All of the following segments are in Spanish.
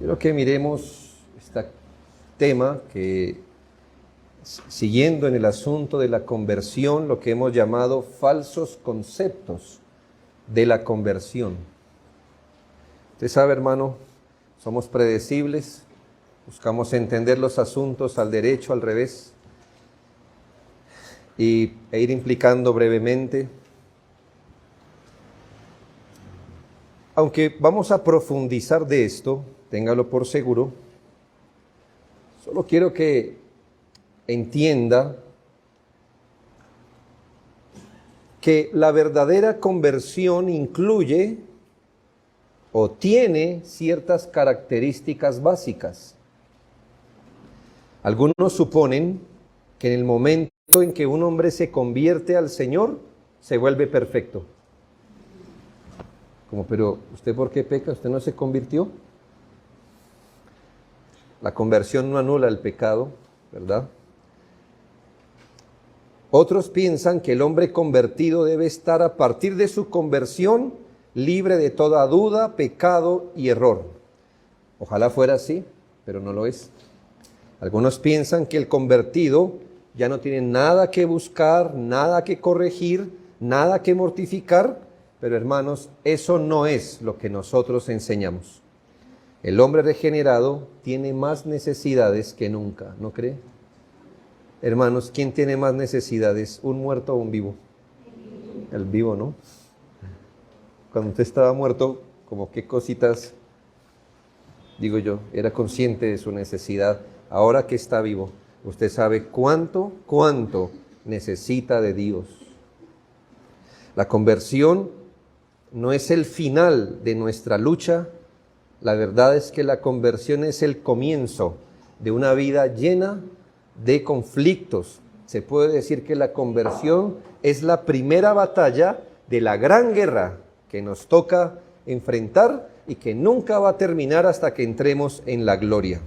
Quiero que miremos este tema que, siguiendo en el asunto de la conversión, lo que hemos llamado falsos conceptos de la conversión. Usted sabe, hermano, somos predecibles, buscamos entender los asuntos al derecho, al revés, e ir implicando brevemente. Aunque vamos a profundizar de esto, téngalo por seguro, solo quiero que entienda que la verdadera conversión incluye o tiene ciertas características básicas. Algunos suponen que en el momento en que un hombre se convierte al Señor, se vuelve perfecto. Como, pero ¿usted por qué peca? ¿Usted no se convirtió? La conversión no anula el pecado, ¿verdad? Otros piensan que el hombre convertido debe estar a partir de su conversión libre de toda duda, pecado y error. Ojalá fuera así, pero no lo es. Algunos piensan que el convertido ya no tiene nada que buscar, nada que corregir, nada que mortificar, pero hermanos, eso no es lo que nosotros enseñamos. El hombre regenerado tiene más necesidades que nunca, ¿no cree? Hermanos, ¿quién tiene más necesidades? ¿Un muerto o un vivo? El vivo, ¿no? Cuando usted estaba muerto, como qué cositas, digo yo, era consciente de su necesidad. Ahora que está vivo, usted sabe cuánto necesita de Dios. La conversión no es el final de nuestra lucha. La verdad es que la conversión es el comienzo de una vida llena de conflictos. Se puede decir que la conversión es la primera batalla de la gran guerra que nos toca enfrentar y que nunca va a terminar hasta que entremos en la gloria.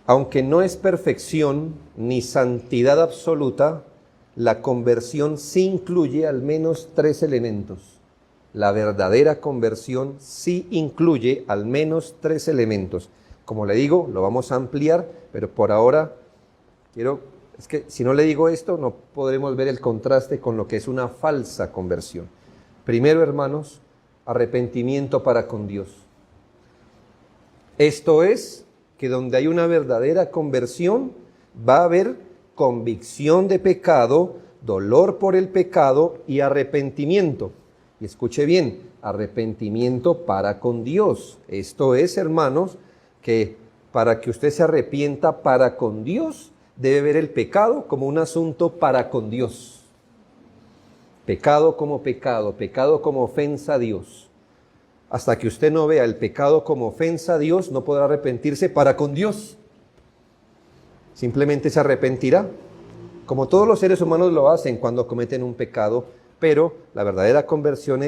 Aunque no es perfección ni santidad absoluta, la conversión sí incluye al menos 3 elementos. La verdadera conversión sí incluye al menos 3 elementos. Como le digo, lo vamos a ampliar, pero por ahora es que si no le digo esto, no podremos ver el contraste con lo que es una falsa conversión. Primero, hermanos, arrepentimiento para con Dios. Esto es que donde hay una verdadera conversión, va a haber convicción de pecado, dolor por el pecado y arrepentimiento. Y escuche bien, arrepentimiento para con Dios. Esto es, hermanos, que para que usted se arrepienta para con Dios, debe ver el pecado como un asunto para con Dios. Pecado como ofensa a Dios. Hasta que usted no vea el pecado como ofensa a Dios, no podrá arrepentirse para con Dios. Simplemente se arrepentirá, como todos los seres humanos lo hacen cuando cometen un pecado, pero la verdadera conversión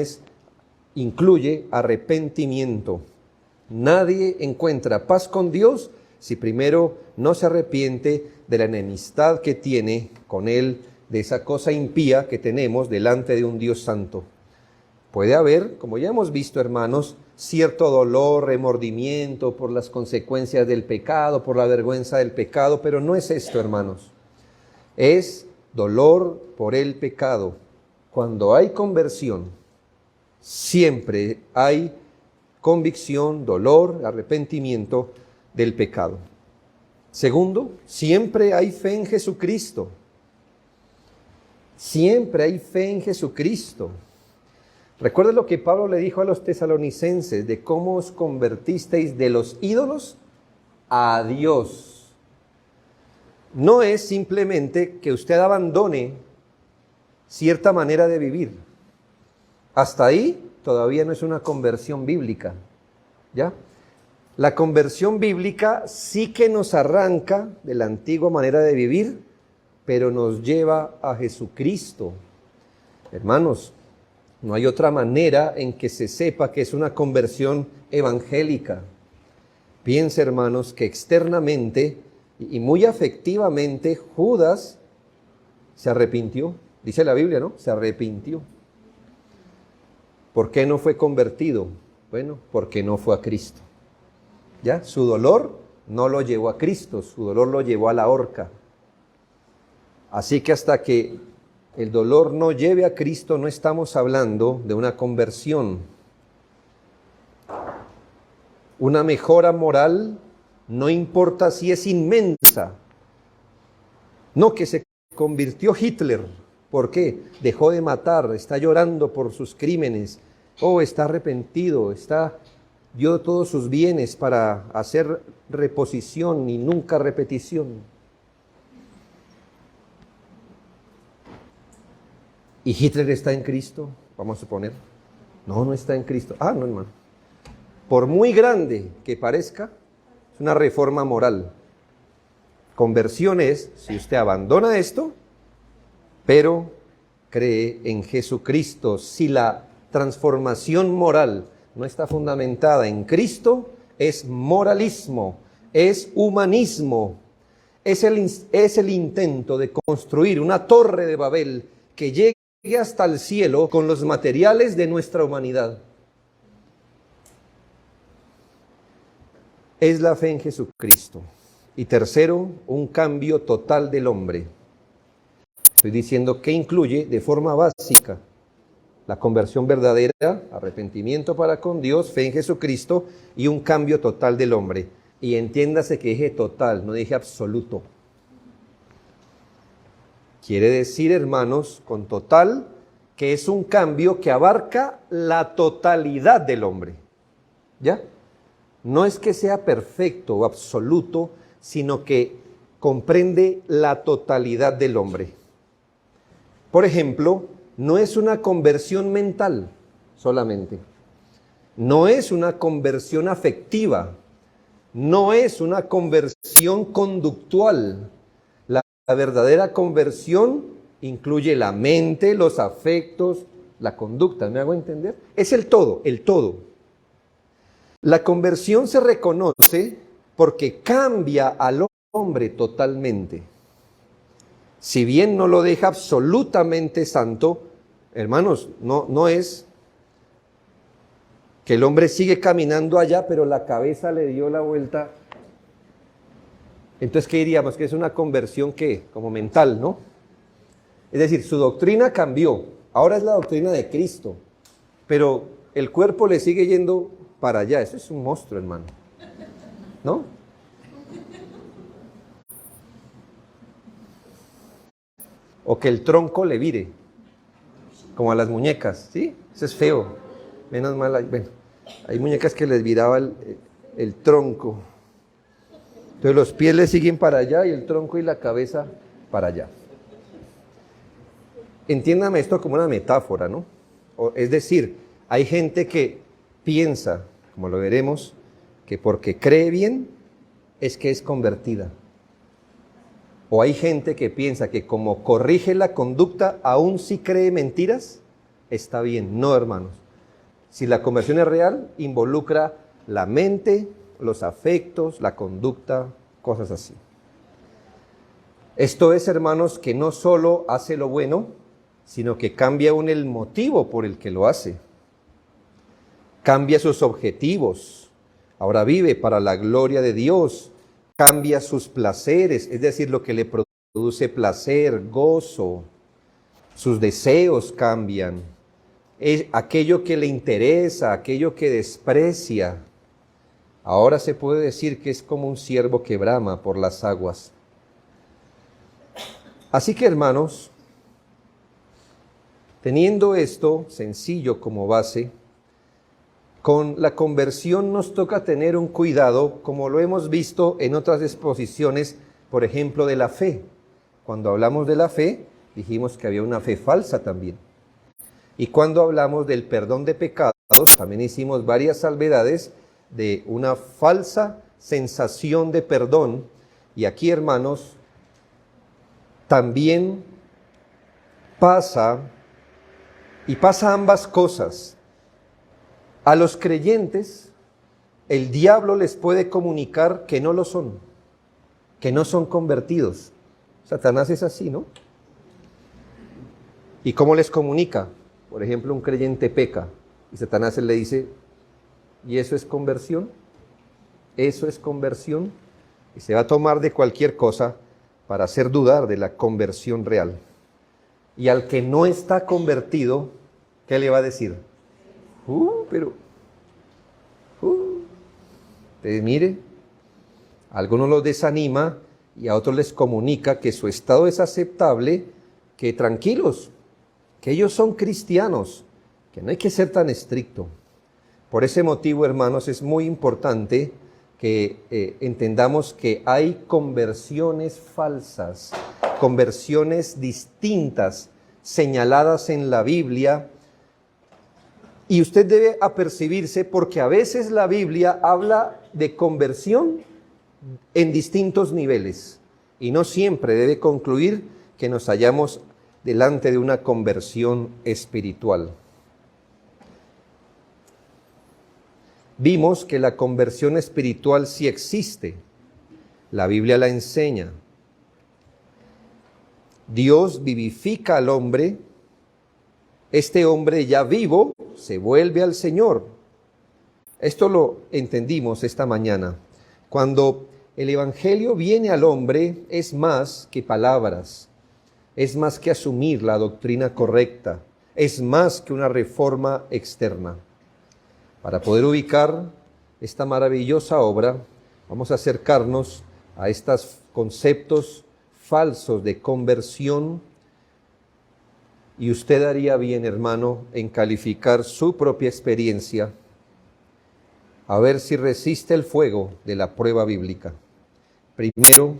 incluye arrepentimiento. Nadie encuentra paz con Dios si primero no se arrepiente de la enemistad que tiene con Él, de esa cosa impía que tenemos delante de un Dios santo. Puede haber, como ya hemos visto, hermanos, cierto dolor, remordimiento por las consecuencias del pecado, por la vergüenza del pecado, pero no es esto, hermanos. Es dolor por el pecado. Cuando hay conversión, siempre hay convicción, dolor, arrepentimiento del pecado. Segundo, siempre hay fe en Jesucristo. Siempre hay fe en Jesucristo. Recuerda lo que Pablo le dijo a los tesalonicenses de cómo os convertisteis de los ídolos a Dios. No es simplemente que usted abandone cierta manera de vivir. Hasta ahí todavía no es una conversión bíblica, ¿ya? La conversión bíblica sí que nos arranca de la antigua manera de vivir, pero nos lleva a Jesucristo. Hermanos, no hay otra manera en que se sepa que es una conversión evangélica. Piense, hermanos, que externamente y muy afectivamente Judas se arrepintió. Dice la Biblia, ¿no? Se arrepintió. ¿Por qué no fue convertido? Bueno, porque no fue a Cristo. ¿Ya? Su dolor no lo llevó a Cristo, su dolor lo llevó a la horca. Así que hasta que el dolor no lleve a Cristo, no estamos hablando de una conversión. Una mejora moral, no importa si es inmensa. No, que se convirtió Hitler. ¿Por qué? Dejó de matar, está llorando por sus crímenes. Oh, está arrepentido, dio todos sus bienes para hacer reposición y nunca repetición. ¿Y Hitler está en Cristo? Vamos a suponer. No, no está en Cristo. Ah, no, hermano. Por muy grande que parezca, es una reforma moral. Conversión es, si usted abandona esto, pero cree en Jesucristo. Si la transformación moral no está fundamentada en Cristo, es moralismo, es humanismo, es el intento de construir una torre de Babel que llegue hasta el cielo con los materiales de nuestra humanidad. Es la fe en Jesucristo. Y tercero, un cambio total del hombre. Estoy diciendo que incluye de forma básica la conversión verdadera, arrepentimiento para con Dios, fe en Jesucristo y un cambio total del hombre. Y entiéndase que dije total, no dije absoluto. Quiere decir, hermanos, con total, que es un cambio que abarca la totalidad del hombre. ¿Ya? No es que sea perfecto o absoluto, sino que comprende la totalidad del hombre. Por ejemplo, no es una conversión mental solamente. No es una conversión afectiva. No es una conversión conductual. La verdadera conversión incluye la mente, los afectos, la conducta. ¿Me hago entender? Es el todo, el todo. La conversión se reconoce porque cambia al hombre totalmente. Si bien no lo deja absolutamente santo, hermanos, no es que el hombre sigue caminando allá, pero la cabeza le dio la vuelta. Entonces, ¿qué diríamos? Que es una conversión que, como mental, ¿no? Es decir, su doctrina cambió. Ahora es la doctrina de Cristo. Pero el cuerpo le sigue yendo para allá. Eso es un monstruo, hermano. ¿No? O que el tronco le vire. Como a las muñecas, ¿sí? Eso es feo. Menos mal, bueno, hay muñecas que les viraba el tronco. Entonces los pies le siguen para allá y el tronco y la cabeza para allá. Entiéndame esto como una metáfora, ¿no? Es decir, hay gente que piensa, como lo veremos, que porque cree bien es que es convertida. O hay gente que piensa que como corrige la conducta, aún si cree mentiras, está bien. No, hermanos. Si la conversión es real, involucra la mente, los afectos, la conducta, cosas así. Esto es, hermanos, que no solo hace lo bueno, sino que cambia aún el motivo por el que lo hace. Cambia sus objetivos. Ahora vive para la gloria de Dios. Cambia sus placeres, es decir, lo que le produce placer, gozo. Sus deseos cambian. Es aquello que le interesa, aquello que desprecia. Ahora se puede decir que es como un ciervo que brama por las aguas. Así que, hermanos, teniendo esto sencillo como base, con la conversión nos toca tener un cuidado, como lo hemos visto en otras exposiciones, por ejemplo, de la fe. Cuando hablamos de la fe, dijimos que había una fe falsa también. Y cuando hablamos del perdón de pecados, también hicimos varias salvedades de una falsa sensación de perdón. Y aquí, hermanos, también pasa ambas cosas. A los creyentes, el diablo les puede comunicar que no lo son, que no son convertidos. Satanás es así, ¿no? ¿Y cómo les comunica? Por ejemplo, un creyente peca y Satanás le dice, ¿Y eso es conversión? Eso es conversión. Y se va a tomar de cualquier cosa para hacer dudar de la conversión real. Y al que no está convertido, ¿qué le va a decir? Mire, a algunos los desanima y a otros les comunica que su estado es aceptable, que tranquilos, que ellos son cristianos, que no hay que ser tan estricto. Por ese motivo, hermanos, es muy importante que entendamos que hay conversiones falsas, conversiones distintas, señaladas en la Biblia, y usted debe apercibirse porque a veces la Biblia habla de conversión en distintos niveles, y no siempre debe concluir que nos hallamos delante de una conversión espiritual. Vimos que la conversión espiritual sí existe. La Biblia la enseña. Dios vivifica al hombre. Este hombre ya vivo se vuelve al Señor. Esto lo entendimos esta mañana. Cuando el Evangelio viene al hombre, es más que palabras, es más que asumir la doctrina correcta, es más que una reforma externa. Para poder ubicar esta maravillosa obra, vamos a acercarnos a estos conceptos falsos de conversión, y usted haría bien, hermano, en calificar su propia experiencia, a ver si resiste el fuego de la prueba bíblica. Primero,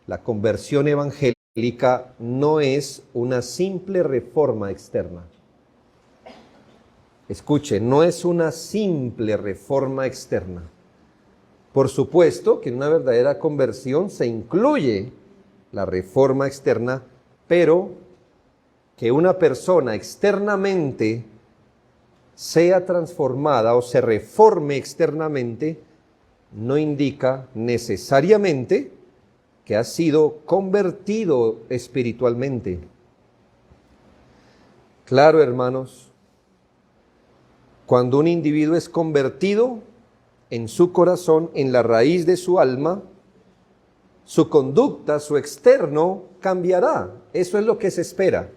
la conversión evangélica no es una simple reforma externa. Escuche, no es una simple reforma externa. Por supuesto que en una verdadera conversión se incluye la reforma externa, pero que una persona externamente sea transformada o se reforme externamente no indica necesariamente que ha sido convertido espiritualmente. Claro, hermanos, cuando un individuo es convertido en su corazón, en la raíz de su alma, su conducta, su externo cambiará. Eso es lo que se espera.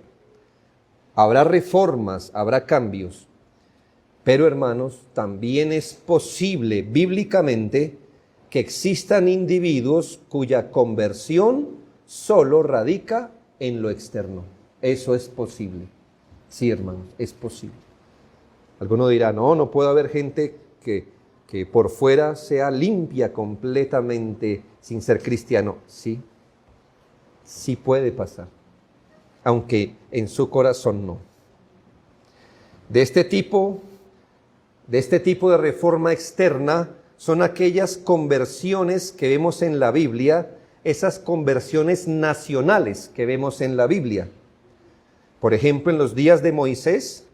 Habrá reformas, habrá cambios. Pero, hermanos, también es posible bíblicamente que existan individuos cuya conversión solo radica en lo externo. Eso es posible. Sí, hermanos, es posible. Alguno dirá, no puede haber gente que por fuera sea limpia completamente sin ser cristiano. Sí, sí puede pasar, aunque en su corazón no. De este tipo de reforma externa son aquellas conversiones que vemos en la Biblia, esas conversiones nacionales que vemos en la Biblia. Por ejemplo, en los días de Moisés,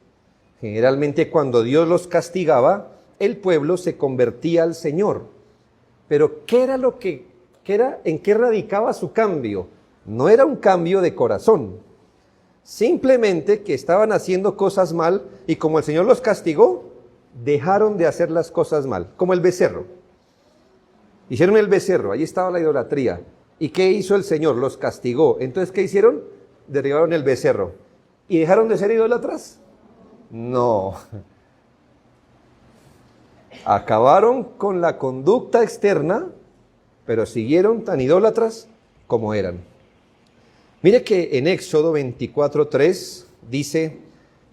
generalmente cuando Dios los castigaba, el pueblo se convertía al Señor. Pero ¿en qué radicaba su cambio? No era un cambio de corazón. Simplemente que estaban haciendo cosas mal y como el Señor los castigó, dejaron de hacer las cosas mal. Como el becerro. Hicieron el becerro, ahí estaba la idolatría. ¿Y qué hizo el Señor? Los castigó. Entonces, ¿qué hicieron? Derribaron el becerro. ¿Y dejaron de ser idólatras? No. Acabaron con la conducta externa, pero siguieron tan idólatras como eran. Mire que en Éxodo 24:3 dice,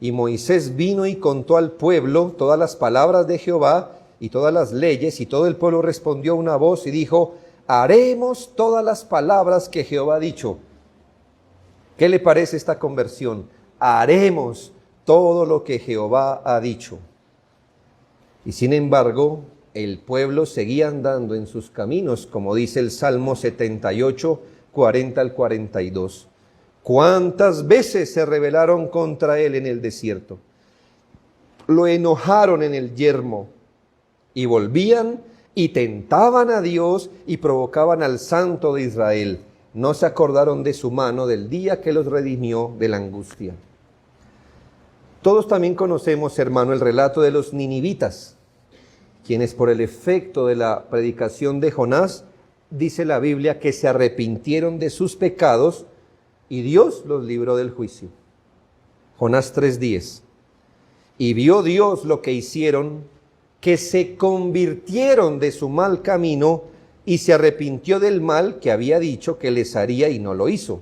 y Moisés vino y contó al pueblo todas las palabras de Jehová y todas las leyes, y todo el pueblo respondió a una voz y dijo, haremos todas las palabras que Jehová ha dicho. ¿Qué le parece esta conversión? Haremos todo lo que Jehová ha dicho. Y sin embargo, el pueblo seguía andando en sus caminos, como dice el Salmo 78, 40 al 42. ¿Cuántas veces se rebelaron contra él en el desierto? Lo enojaron en el yermo y volvían y tentaban a Dios y provocaban al Santo de Israel. No se acordaron de su mano del día que los redimió de la angustia. Todos también conocemos, hermano, el relato de los ninivitas. quienes por el efecto de la predicación de Jonás, dice la Biblia, que se arrepintieron de sus pecados y Dios los libró del juicio. Jonás 3:10. Y vio Dios lo que hicieron, que se convirtieron de su mal camino y se arrepintió del mal que había dicho que les haría y no lo hizo.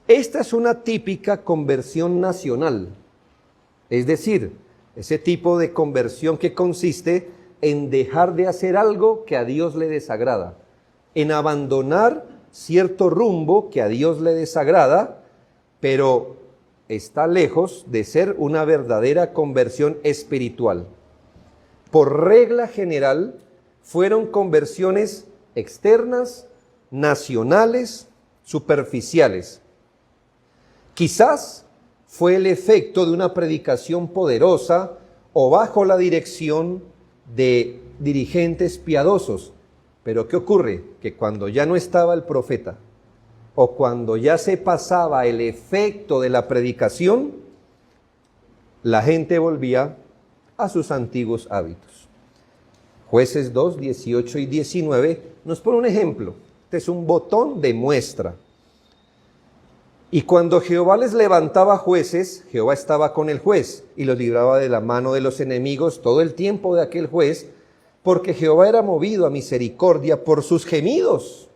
Esta es una típica conversión nacional, es decir, ese tipo de conversión que consiste en dejar de hacer algo que a Dios le desagrada, en abandonar cierto rumbo que a Dios le desagrada, pero está lejos de ser una verdadera conversión espiritual. Por regla general, fueron conversiones externas, nacionales, superficiales. Quizás fue el efecto de una predicación poderosa o bajo la dirección de dirigentes piadosos. Pero ¿qué ocurre? Que cuando ya no estaba el profeta o cuando ya se pasaba el efecto de la predicación, la gente volvía a sus antiguos hábitos. Jueces 2, 18 y 19 nos pone un ejemplo. Este es un botón de muestra. Y cuando Jehová les levantaba jueces, Jehová estaba con el juez y los libraba de la mano de los enemigos todo el tiempo de aquel juez, porque Jehová era movido a misericordia por sus gemidos,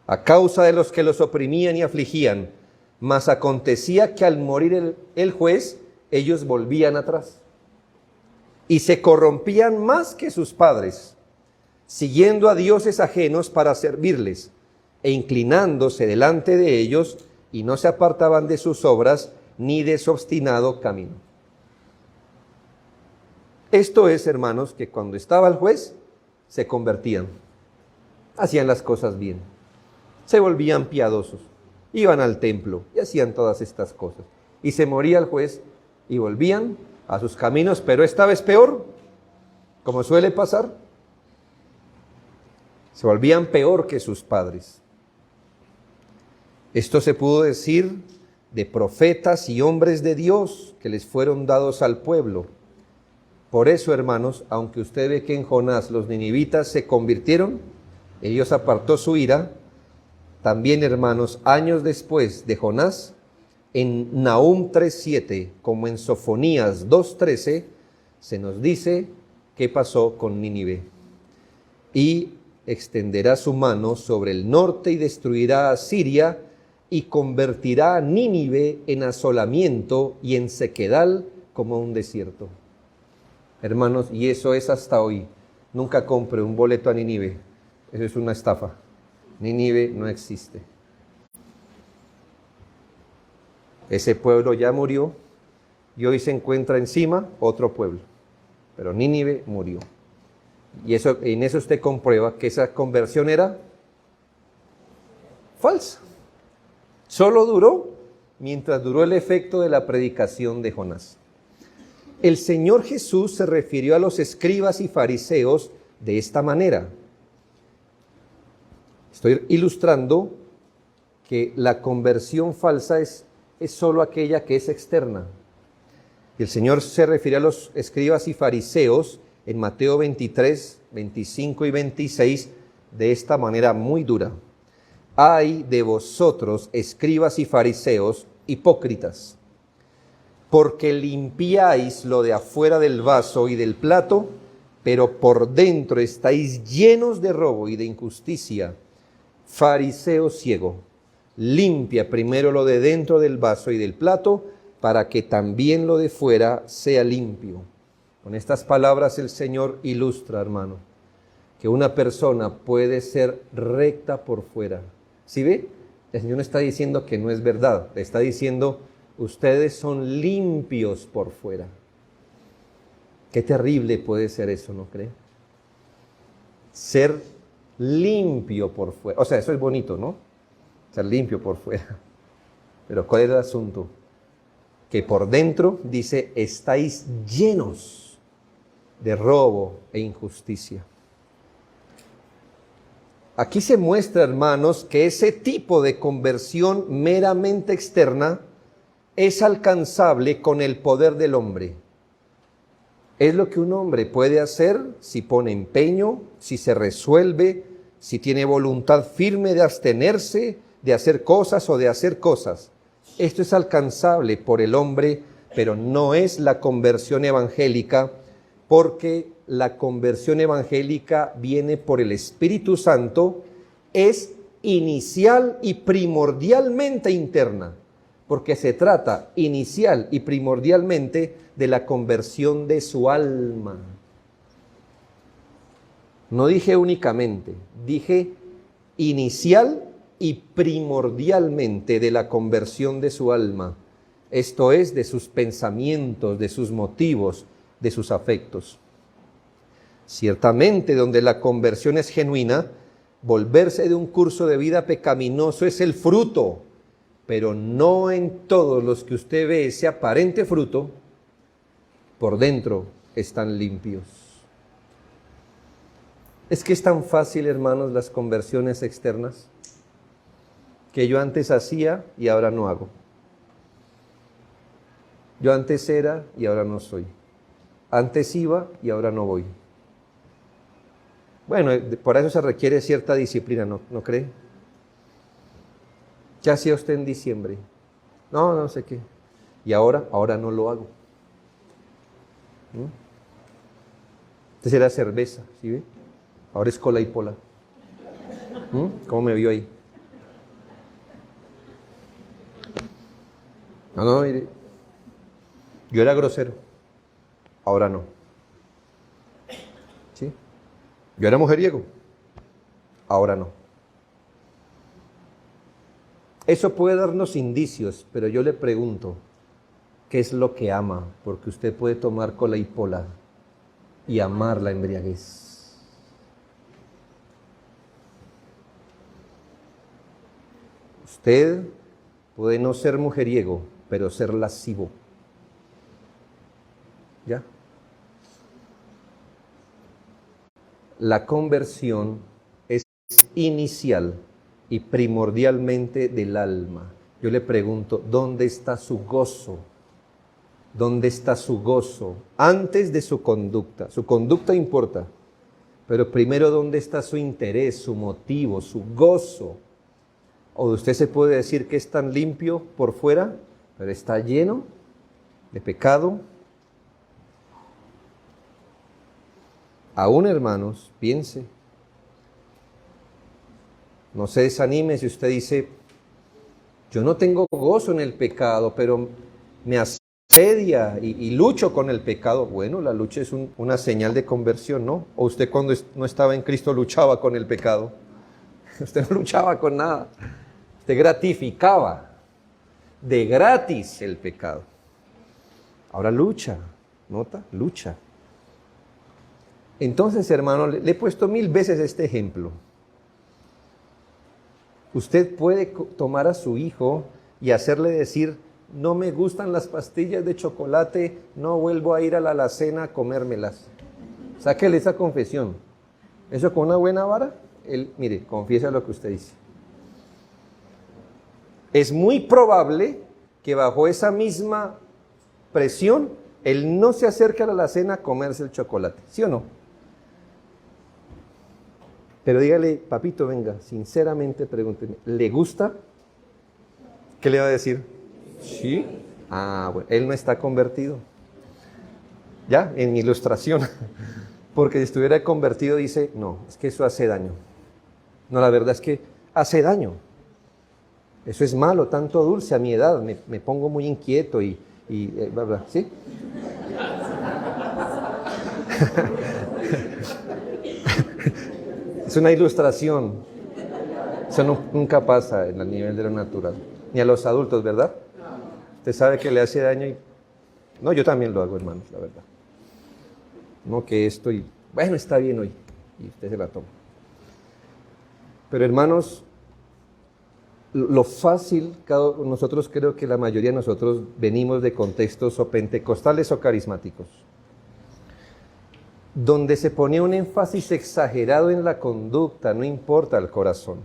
a causa de los que los oprimían y afligían. Mas acontecía que al morir el juez, ellos volvían atrás y se corrompían más que sus padres, siguiendo a dioses ajenos para servirles e inclinándose delante de ellos, y no se apartaban de sus obras ni de su obstinado camino. Esto es, hermanos, que cuando estaba el juez, se convertían, hacían las cosas bien, se volvían piadosos, iban al templo y hacían todas estas cosas. Y se moría el juez y volvían a sus caminos, pero esta vez peor, como suele pasar, se volvían peor que sus padres. Esto se pudo decir de profetas y hombres de Dios que les fueron dados al pueblo. Por eso, hermanos, aunque usted ve que en Jonás los ninivitas se convirtieron, Dios apartó su ira, también, hermanos, años después de Jonás, en Nahum 3:7, como en Sofonías 2:13, se nos dice qué pasó con Nínive. Y extenderá su mano sobre el norte y destruirá a Siria, y convertirá a Nínive en asolamiento y en sequedal como un desierto. Hermanos, y eso es hasta hoy. Nunca compre un boleto a Nínive. Eso es una estafa. Nínive no existe. Ese pueblo ya murió y hoy se encuentra encima otro pueblo. Pero Nínive murió. Y eso, en eso usted comprueba que esa conversión era falsa. Solo duró mientras duró el efecto de la predicación de Jonás. El Señor Jesús se refirió a los escribas y fariseos de esta manera. Estoy ilustrando que la conversión falsa es solo aquella que es externa. El Señor se refirió a los escribas y fariseos en Mateo 23, 25 y 26 de esta manera muy dura. Ay de vosotros, escribas y fariseos, hipócritas, porque limpiáis lo de afuera del vaso y del plato, pero por dentro estáis llenos de robo y de injusticia. Fariseo ciego, limpia primero lo de dentro del vaso y del plato, para que también lo de fuera sea limpio. Con estas palabras el Señor ilustra, hermano, que una persona puede ser recta por fuera. ¿Sí ve? El Señor no está diciendo que no es verdad, le está diciendo, ustedes son limpios por fuera. Qué terrible puede ser eso, ¿no cree? Ser limpio por fuera. O sea, eso es bonito, ¿no? Ser limpio por fuera. Pero ¿cuál es el asunto? Que por dentro, dice, estáis llenos de robo e injusticia. Aquí se muestra, hermanos, que ese tipo de conversión meramente externa es alcanzable con el poder del hombre. Es lo que un hombre puede hacer si pone empeño, si se resuelve, si tiene voluntad firme de abstenerse, de hacer cosas o de hacer cosas. Esto es alcanzable por el hombre, pero no es la conversión evangélica, porque la conversión evangélica viene por el Espíritu Santo, es inicial y primordialmente interna, porque se trata inicial y primordialmente de la conversión de su alma. No dije únicamente, dije inicial y primordialmente de la conversión de su alma, esto es, de sus pensamientos, de sus motivos, de sus afectos. Ciertamente, donde la conversión es genuina, volverse de un curso de vida pecaminoso es el fruto, pero no en todos los que usted ve ese aparente fruto, por dentro están limpios. Es que es tan fácil, hermanos, las conversiones externas, que yo antes hacía y ahora no hago. Yo antes era y ahora no soy. Antes iba y ahora no voy. Bueno, por eso se requiere cierta disciplina, ¿no cree? ¿Qué hacía usted en diciembre? No sé qué. Y ahora no lo hago. Antes era cerveza, ¿sí ve? Ahora es cola y pola. ¿Cómo me vio ahí? No, mire. Yo era grosero. Ahora no. ¿Sí? Yo era mujeriego. Ahora no. Eso puede darnos indicios, pero yo le pregunto, ¿qué es lo que ama? Porque usted puede tomar cola y pola y amar la embriaguez. Usted puede no ser mujeriego, pero ser lascivo. ¿Ya? La conversión es inicial y primordialmente del alma. Yo le pregunto, ¿dónde está su gozo? ¿Dónde está su gozo? Antes de su conducta. Su conducta importa, pero primero, ¿dónde está su interés, su motivo, su gozo? O usted se puede decir que es tan limpio por fuera, pero está lleno de pecado. Aún, hermanos, piense. No se desanime si usted dice, yo no tengo gozo en el pecado, pero me asedia y lucho con el pecado. Bueno, la lucha es una señal de conversión, ¿no? O usted cuando no estaba en Cristo luchaba con el pecado. Usted no luchaba con nada. Usted gratificaba de gratis el pecado. Ahora lucha, ¿nota? Lucha. Entonces, hermano, le he puesto 1000 veces este ejemplo. Usted puede tomar a su hijo y hacerle decir, no me gustan las pastillas de chocolate, no vuelvo a ir a la alacena a comérmelas. Sáquele esa confesión. Eso con una buena vara, él, mire, confiesa lo que usted dice. Es muy probable que bajo esa misma presión, él no se acerque a la alacena a comerse el chocolate, ¿sí o no? Pero dígale, papito, venga, sinceramente pregúnteme, ¿le gusta? ¿Qué le va a decir? Sí. Ah, bueno, él no está convertido. Ya, en mi ilustración. Porque si estuviera convertido dice, no, es que eso hace daño. No, la verdad es que hace daño. Eso es malo, tanto dulce a mi edad, me pongo muy inquieto y ¿verdad? ¿Sí? Es una ilustración. Eso nunca pasa en el nivel de lo natural. Ni a los adultos, ¿verdad? Usted sabe que le hace daño y... No, yo también lo hago, hermanos, la verdad. No que esto y... Bueno, está bien hoy. Y usted se la toma. Pero, hermanos, lo fácil, nosotros creo que la mayoría de nosotros venimos de contextos o pentecostales o carismáticos, donde se ponía un énfasis exagerado en la conducta, no importa el corazón.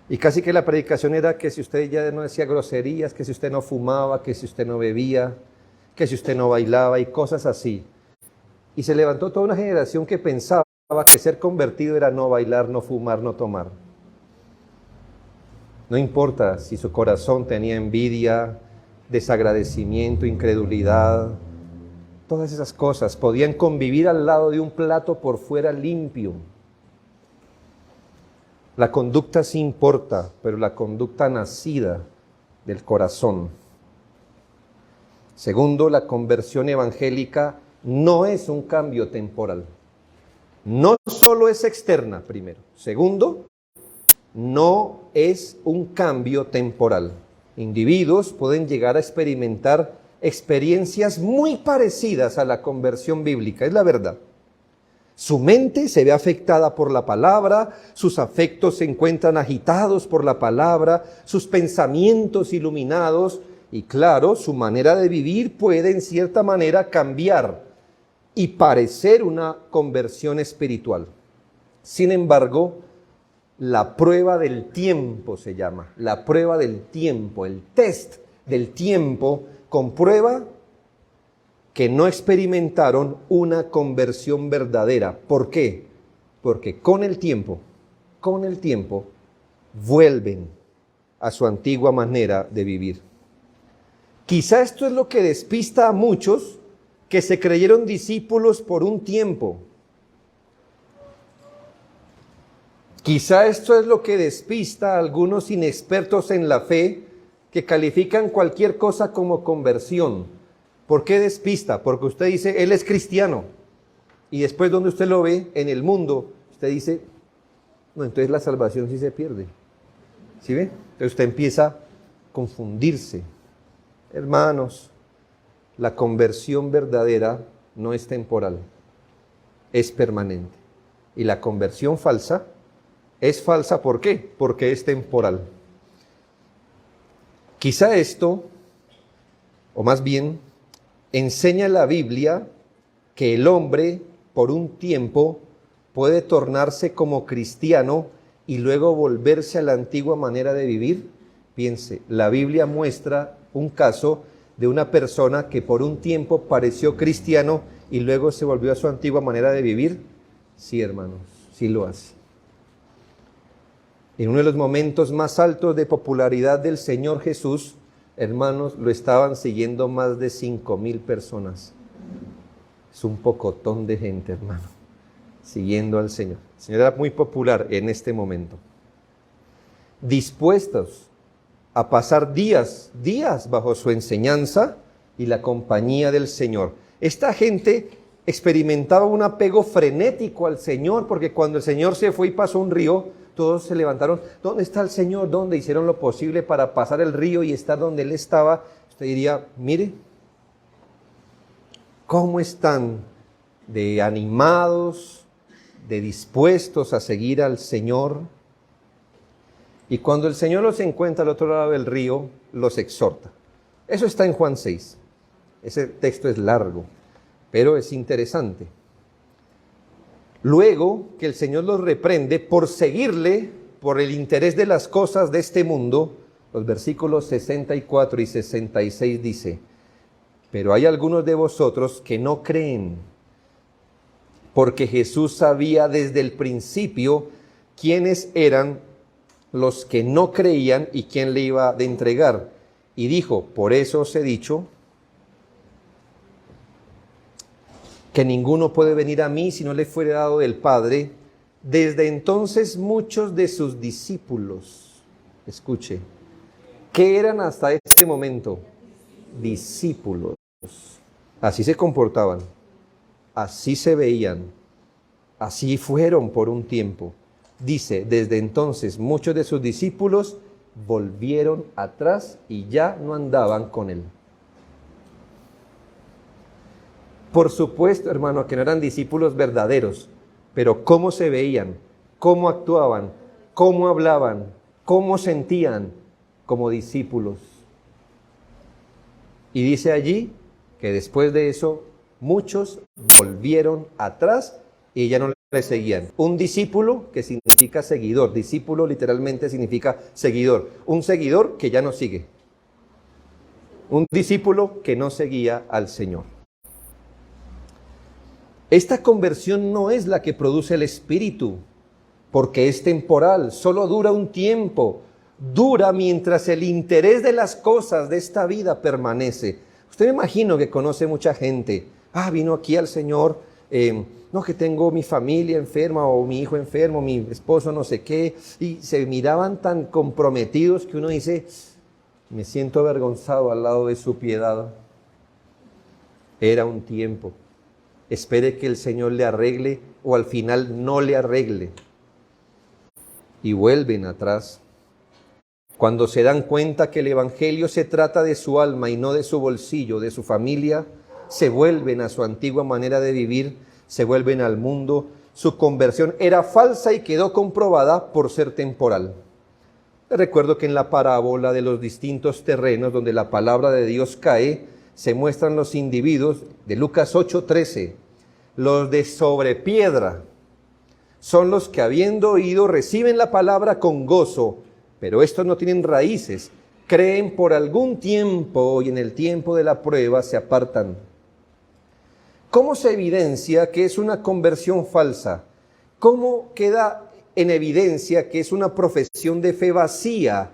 Y casi que la predicación era que si usted ya no decía groserías, que si usted no fumaba, que si usted no bebía, que si usted no bailaba y cosas así. Y se levantó toda una generación que pensaba que ser convertido era no bailar, no fumar, no tomar. No importa si su corazón tenía envidia, desagradecimiento, incredulidad, todas esas cosas podían convivir al lado de un plato por fuera limpio. La conducta sí importa, pero la conducta nacida del corazón. Segundo, la conversión evangélica no es un cambio temporal. No solo es externa, primero. Segundo, no es un cambio temporal. Individuos pueden llegar a experimentar experiencias muy parecidas a la conversión bíblica, es la verdad. Su mente se ve afectada por la palabra, sus afectos se encuentran agitados por la palabra, sus pensamientos iluminados y claro, su manera de vivir puede en cierta manera cambiar y parecer una conversión espiritual. Sin embargo, la prueba del tiempo se llama, la prueba del tiempo, el test del tiempo comprueba que no experimentaron una conversión verdadera. ¿Por qué? Porque con el tiempo, vuelven a su antigua manera de vivir. Quizá esto es lo que despista a muchos que se creyeron discípulos por un tiempo. Quizá esto es lo que despista a algunos inexpertos en la fe que califican cualquier cosa como conversión. ¿Por qué despista? Porque usted dice, él es cristiano. Y después donde usted lo ve en el mundo, usted dice, no, entonces la salvación sí se pierde. ¿Sí ve? Entonces usted empieza a confundirse. Hermanos, la conversión verdadera no es temporal, es permanente. Y la conversión falsa es falsa, ¿por qué? Porque es temporal. Quizá esto, o más bien, enseña la Biblia que el hombre por un tiempo puede tornarse como cristiano y luego volverse a la antigua manera de vivir. Piense, la Biblia muestra un caso de una persona que por un tiempo pareció cristiano y luego se volvió a su antigua manera de vivir. Sí, hermanos, sí lo hace. En uno de los momentos más altos de popularidad del Señor Jesús, hermanos, lo estaban siguiendo más de 5,000 personas. Es un pocotón de gente, hermano, siguiendo al Señor. El Señor era muy popular en este momento. Dispuestos a pasar días bajo su enseñanza y la compañía del Señor. Esta gente experimentaba un apego frenético al Señor, porque cuando el Señor se fue y pasó un río, todos se levantaron. ¿Dónde está el Señor? ¿Dónde? Hicieron lo posible para pasar el río y estar donde Él estaba. Usted diría, mire, ¿cómo están de animados, de dispuestos a seguir al Señor? Y cuando el Señor los encuentra al otro lado del río, los exhorta. Eso está en Juan 6. Ese texto es largo, pero es interesante. Luego que el Señor los reprende por seguirle, por el interés de las cosas de este mundo, los versículos 64 y 66 dice, pero hay algunos de vosotros que no creen, porque Jesús sabía desde el principio quiénes eran los que no creían y quién le iba de entregar. Y dijo, por eso os he dicho que ninguno puede venir a mí si no le fuere dado del Padre. Desde entonces muchos de sus discípulos, escuche, ¿qué eran hasta este momento? Discípulos. Así se comportaban, así se veían, así fueron por un tiempo. Dice, desde entonces muchos de sus discípulos volvieron atrás y ya no andaban con él. Por supuesto, hermano, que no eran discípulos verdaderos, pero cómo se veían, cómo actuaban, cómo hablaban, cómo sentían como discípulos. Y dice allí que después de eso muchos volvieron atrás y ya no le seguían. Un discípulo que significa seguidor, discípulo literalmente significa seguidor, un seguidor que ya no sigue. Un discípulo que no seguía al Señor. Esta conversión no es la que produce el Espíritu, porque es temporal, solo dura un tiempo, dura mientras el interés de las cosas de esta vida permanece. Usted me imagino que conoce mucha gente, vino aquí al Señor, no, que tengo mi familia enferma o mi hijo enfermo, mi esposo no sé qué, y se miraban tan comprometidos que uno dice, me siento avergonzado al lado de su piedad. Era un tiempo. Espere que el Señor le arregle o al final no le arregle. Y vuelven atrás. Cuando se dan cuenta que el Evangelio se trata de su alma y no de su bolsillo, de su familia, se vuelven a su antigua manera de vivir, se vuelven al mundo. Su conversión era falsa y quedó comprobada por ser temporal. Recuerdo que en la parábola de los distintos terrenos donde la palabra de Dios cae, se muestran los individuos de Lucas 8:13. Los de sobre piedra son los que habiendo oído reciben la palabra con gozo, pero estos no tienen raíces, creen por algún tiempo y en el tiempo de la prueba se apartan. ¿Cómo se evidencia que es una conversión falsa? ¿Cómo queda en evidencia que es una profesión de fe vacía,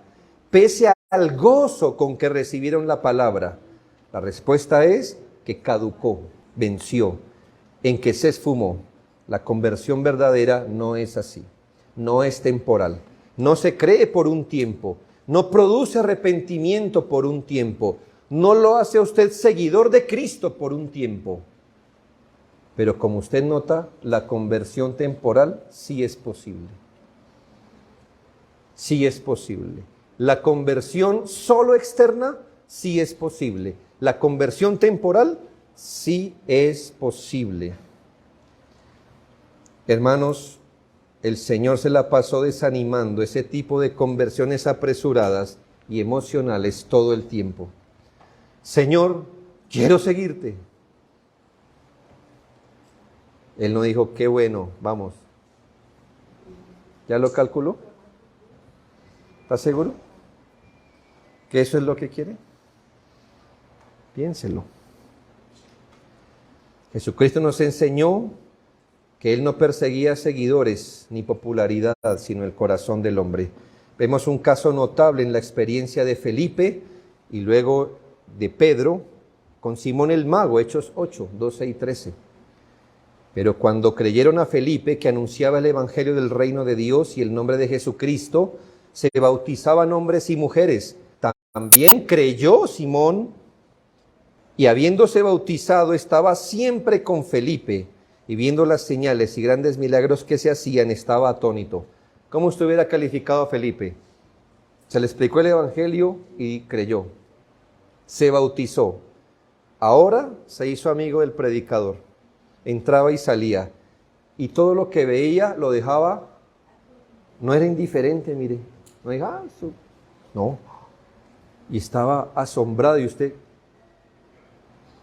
pese al gozo con que recibieron la palabra? La respuesta es que caducó, venció, en que se esfumó. La conversión verdadera no es así, no es temporal, no se cree por un tiempo, no produce arrepentimiento por un tiempo, no lo hace a usted seguidor de Cristo por un tiempo. Pero como usted nota, la conversión temporal sí es posible. Sí es posible. La conversión solo externa sí es posible. La conversión temporal sí es posible. Hermanos, el Señor se la pasó desanimando ese tipo de conversiones apresuradas y emocionales todo el tiempo. Señor, quiero seguirte. Él no dijo, qué bueno, vamos. ¿Ya lo calculó? ¿Está seguro? ¿Que eso es lo que quiere? Piénselo. Jesucristo nos enseñó que Él no perseguía seguidores ni popularidad, sino el corazón del hombre. Vemos un caso notable en la experiencia de Felipe y luego de Pedro con Simón el Mago, Hechos 8, 12 y 13. Pero cuando creyeron a Felipe, que anunciaba el evangelio del reino de Dios y el nombre de Jesucristo, se bautizaban hombres y mujeres. También creyó Simón y habiéndose bautizado estaba siempre con Felipe y viendo las señales y grandes milagros que se hacían estaba atónito. ¿Cómo usted hubiera calificado a Felipe? Se le explicó el evangelio y creyó. Se bautizó. Ahora se hizo amigo del predicador. Entraba y salía, y todo lo que veía lo dejaba, no era indiferente, mire, no diga, eso, no, y estaba asombrado. ¿Y usted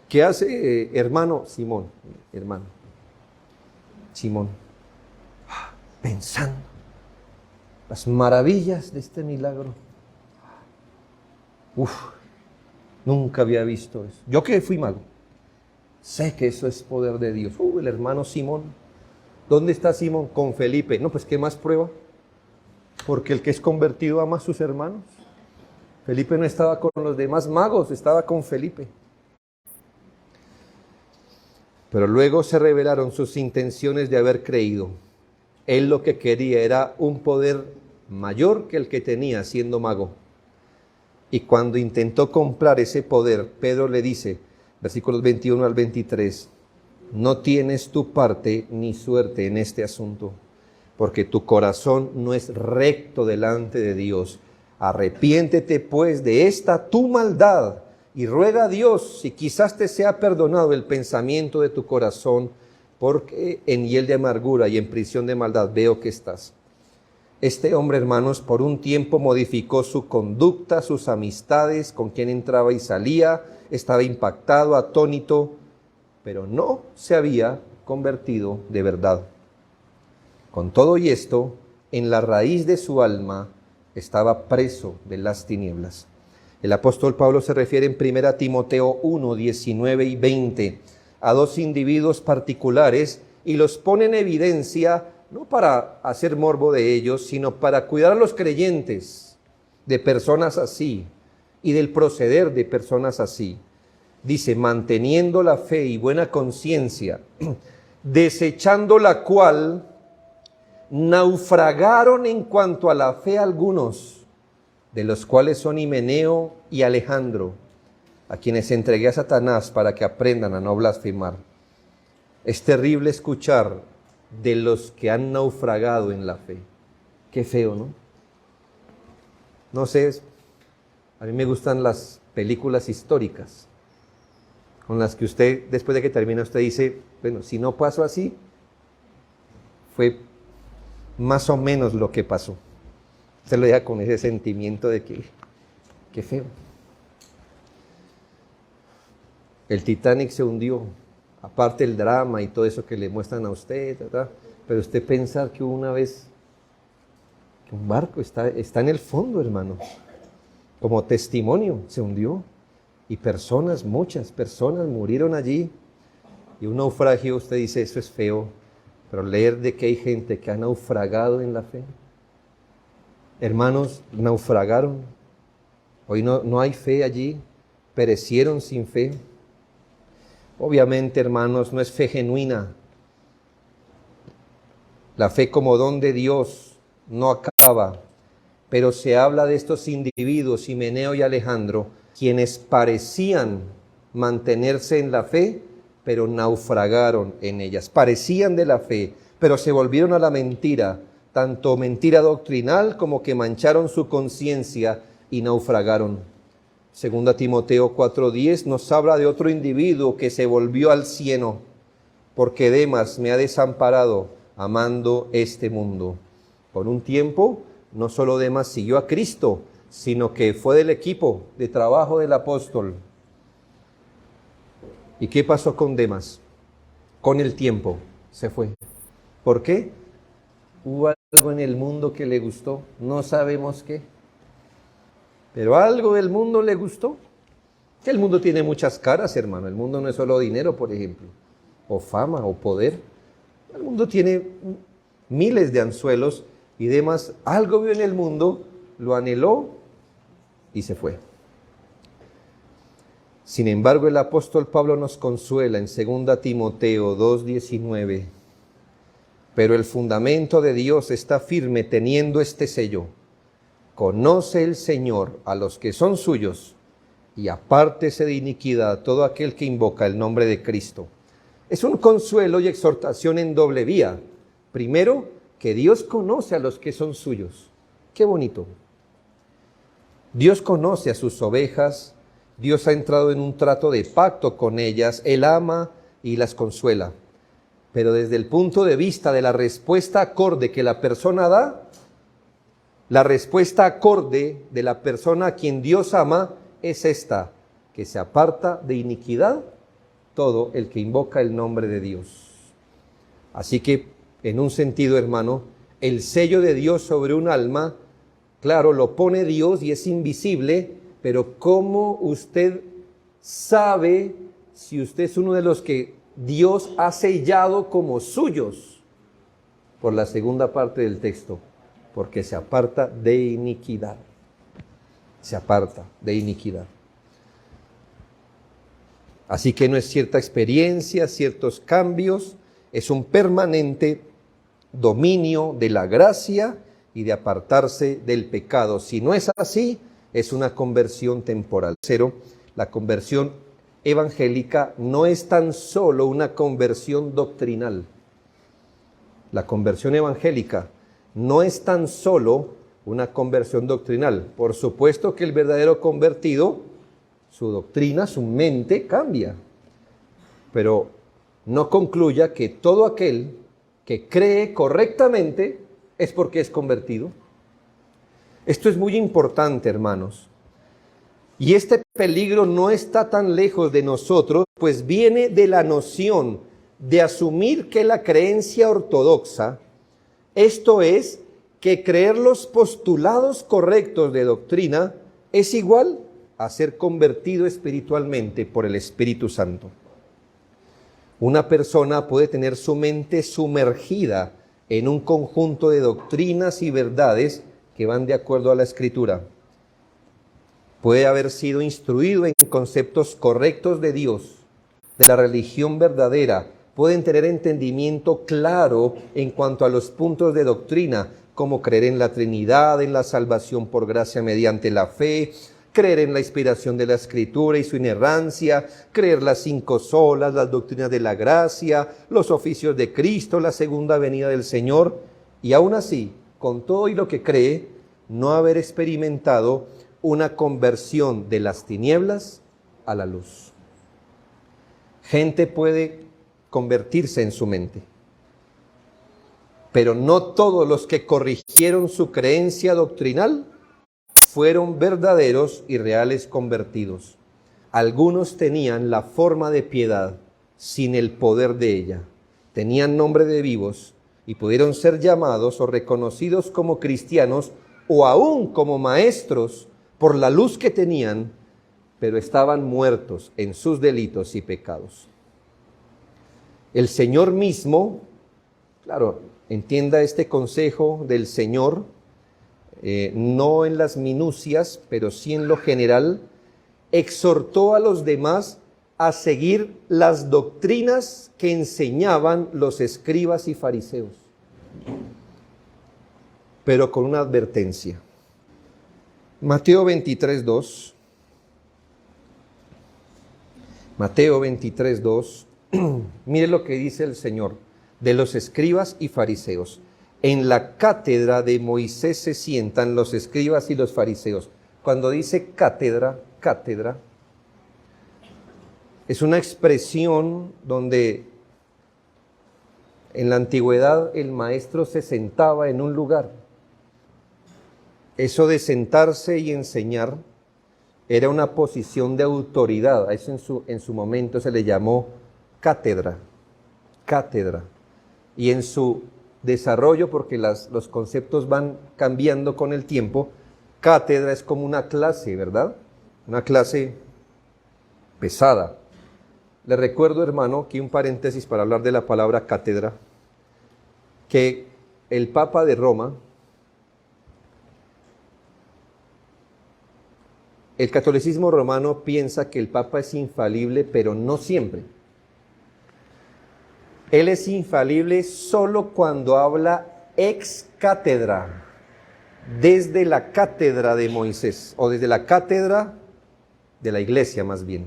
qué hace, hermano? Simón, hermano, Simón, pensando las maravillas de este milagro. Nunca había visto eso. Yo que fui mago, sé que eso es poder de Dios. El hermano Simón. ¿Dónde está Simón? Con Felipe. No, pues ¿qué más prueba? Porque el que es convertido ama a sus hermanos. Felipe no estaba con los demás magos, estaba con Felipe. Pero luego se revelaron sus intenciones de haber creído. Él lo que quería era un poder mayor que el que tenía siendo mago. Y cuando intentó comprar ese poder, Pedro le dice, versículos 21 al 23, no tienes tu parte ni suerte en este asunto, porque tu corazón no es recto delante de Dios. Arrepiéntete pues de esta tu maldad y ruega a Dios si quizás te sea perdonado el pensamiento de tu corazón, porque en hiel de amargura y en prisión de maldad veo que estás. Este hombre, hermanos, por un tiempo modificó su conducta, sus amistades, con quien entraba y salía, estaba impactado, atónito, pero no se había convertido de verdad. Con todo y esto, en la raíz de su alma estaba preso de las tinieblas. El apóstol Pablo se refiere en 1 Timoteo 1, 19 y 20 a dos individuos particulares y los pone en evidencia, no para hacer morbo de ellos, sino para cuidar a los creyentes de personas así y del proceder de personas así. Dice, manteniendo la fe y buena conciencia, desechando la cual naufragaron en cuanto a la fe algunos, de los cuales son Himeneo y Alejandro, a quienes entregué a Satanás para que aprendan a no blasfemar. Es terrible escuchar de los que han naufragado en la fe. Qué feo, ¿no? No sé, a mí me gustan las películas históricas, con las que usted, después de que termina, usted dice, bueno, si no pasó así, fue más o menos lo que pasó. Usted lo deja con ese sentimiento de que, qué feo. El Titanic se hundió, aparte el drama y todo eso que le muestran a usted, ¿verdad? Pero usted pensar que hubo una vez que un barco está en el fondo, hermano, como testimonio, se hundió. Y personas, muchas personas murieron allí. Y un naufragio, usted dice, eso es feo. Pero leer de que hay gente que ha naufragado en la fe. Hermanos, naufragaron. Hoy no hay fe allí. Perecieron sin fe. Obviamente, hermanos, no es fe genuina. La fe como don de Dios no acaba. Pero se habla de estos individuos, Himeneo y Alejandro, quienes parecían mantenerse en la fe, pero naufragaron en ellas. Parecían de la fe, pero se volvieron a la mentira, tanto mentira doctrinal como que mancharon su conciencia y naufragaron. 2 Timoteo 4:10 nos habla de otro individuo que se volvió al cieno, porque Demas me ha desamparado amando este mundo. Por un tiempo, no solo Demas siguió a Cristo, sino que fue del equipo de trabajo del apóstol. ¿Y qué pasó con Demas? Con el tiempo se fue. ¿Por qué? Hubo algo en el mundo que le gustó, no sabemos qué. Pero algo del mundo le gustó. Que el mundo tiene muchas caras, hermano. El mundo no es solo dinero, por ejemplo, o fama, o poder. El mundo tiene miles de anzuelos y Demas algo vio en el mundo, lo anheló y se fue. Sin embargo, el apóstol Pablo nos consuela en 2 Timoteo 2:19. Pero el fundamento de Dios está firme teniendo este sello. Conoce el Señor a los que son suyos y apártese de iniquidad todo aquel que invoca el nombre de Cristo. Es un consuelo y exhortación en doble vía. Primero, que Dios conoce a los que son suyos. Qué bonito. Dios conoce a sus ovejas, Dios ha entrado en un trato de pacto con ellas, Él ama y las consuela. Pero desde el punto de vista de la respuesta acorde que la persona da, la respuesta acorde de la persona a quien Dios ama es esta, que se aparta de iniquidad todo el que invoca el nombre de Dios. Así que, en un sentido, hermano, el sello de Dios sobre un alma, claro, lo pone Dios y es invisible, pero ¿cómo usted sabe si usted es uno de los que Dios ha sellado como suyos? Por la segunda parte del texto, porque se aparta de iniquidad. Se aparta de iniquidad. Así que no es cierta experiencia, ciertos cambios, es un permanente dominio de la gracia y de apartarse del pecado. Si no es así, es una conversión temporal. Cero, la conversión evangélica no es tan solo una conversión doctrinal. La conversión evangélica no es tan solo una conversión doctrinal. Por supuesto que el verdadero convertido, su doctrina, su mente cambia. Pero no concluya que todo aquel que cree correctamente es porque es convertido. Esto es muy importante, hermanos. Y este peligro no está tan lejos de nosotros, pues viene de la noción de asumir que la creencia ortodoxa, esto es, que creer los postulados correctos de doctrina, es igual a ser convertido espiritualmente por el Espíritu Santo. Una persona puede tener su mente sumergida en un conjunto de doctrinas y verdades que van de acuerdo a la Escritura. Puede haber sido instruido en conceptos correctos de Dios, de la religión verdadera. Pueden tener entendimiento claro en cuanto a los puntos de doctrina, como creer en la Trinidad, en la salvación por gracia mediante la fe, creer en la inspiración de la Escritura y su inerrancia, creer las 5 solas, las doctrinas de la gracia, los oficios de Cristo, la segunda venida del Señor, y aún así, con todo y lo que cree, no haber experimentado una conversión de las tinieblas a la luz. Gente puede convertirse en su mente, pero no todos los que corrigieron su creencia doctrinal fueron verdaderos y reales convertidos. Algunos tenían la forma de piedad sin el poder de ella. Tenían nombre de vivos y pudieron ser llamados o reconocidos como cristianos o aún como maestros por la luz que tenían, pero estaban muertos en sus delitos y pecados. El Señor mismo, claro, entienda este consejo del Señor, no en las minucias, pero sí en lo general, exhortó a los demás a seguir las doctrinas que enseñaban los escribas y fariseos, pero con una advertencia. Mateo 23:2. Mateo 23:2. Mire lo que dice el Señor de los escribas y fariseos. En la cátedra de Moisés se sientan los escribas y los fariseos. Cuando dice cátedra, cátedra, es una expresión donde en la antigüedad el maestro se sentaba en un lugar. Eso de sentarse y enseñar era una posición de autoridad. A eso en su momento se le llamó cátedra, cátedra. Y en su desarrollo, porque los conceptos van cambiando con el tiempo, cátedra es como una clase, ¿verdad? Una clase pesada. Le recuerdo, hermano, aquí un paréntesis para hablar de la palabra cátedra, que el Papa de Roma, el catolicismo romano piensa que el Papa es infalible, pero no siempre. Él es infalible solo cuando habla ex cátedra, desde la cátedra de Moisés, o desde la cátedra de la iglesia más bien.